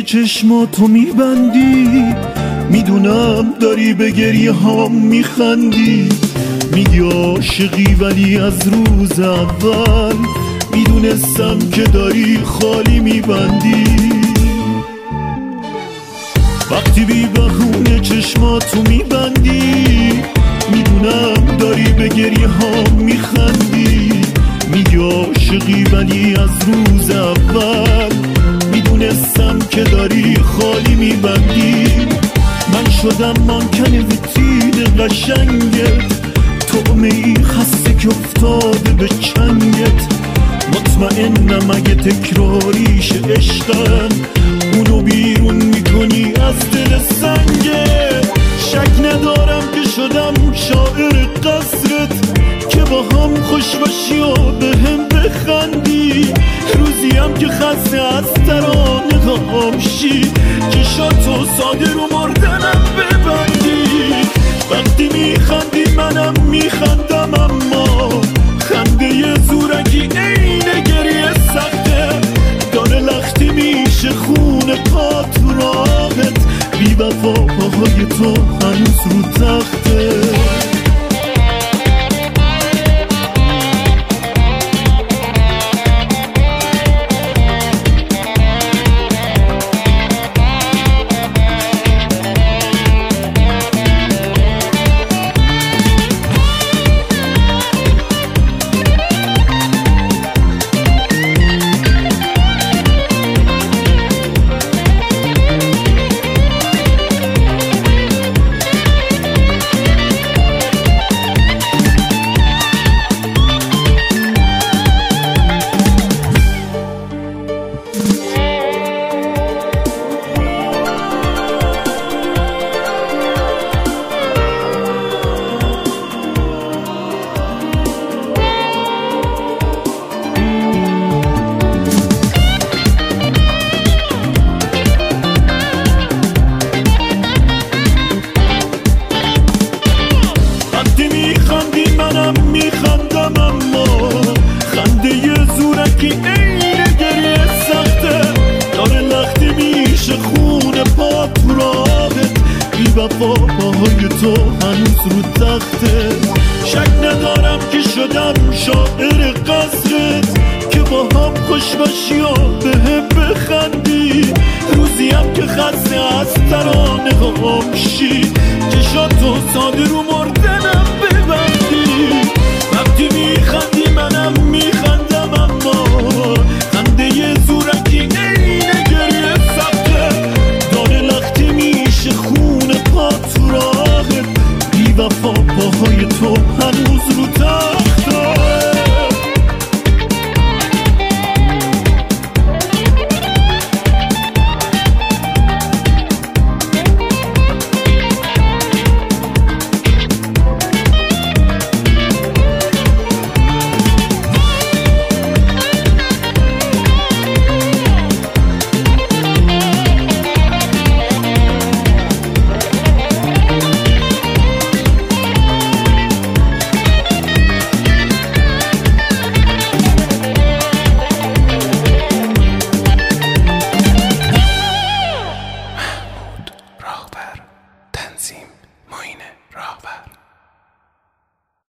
چشماتو میبندی، میدونم داری به گریه هام میخندی. میگی عاشقی ولی از روز اول میدونستم که داری خالی میبندی. وقتی بی بهونه چشماتو میبندی، میدونم داری به گریه هام میخندی. میگی عاشقی ولی از روز اول میدونستم که داری خالی میبندی. من شدم مانکن ویترین قشنگت، طعمه ای خسته که افتاده به چنگت. مطمئنم اگه تکراریش عشقم، اونو بیرون میکنی از دل سنگت. شک ندارم که شدم شاعر قصرت، که با هم خوش باشی و به هم بخندی. روزیم که خسته از ترانه هام شی، چشاتو ساده رو مردنم ببندی. وقتی میخندی منم میخندم، اما خنده زورکی عین گریه سخته. داره لختی میشه خون پا تو راهت، بی وفاهای تو هنوز رو تخته. منم میخندم، اما خنده زورکی عین گریه سخته. داره لختی میشه خون پا تو راهت، بی وفاهای تو هنوز رو تخته. شک ندارم که شدم شاعر قصرت، که با هم خوش باشی و به هم بخندی. روزیم که خسته از ترانه هام شی، چشاتو ساده رو مردنم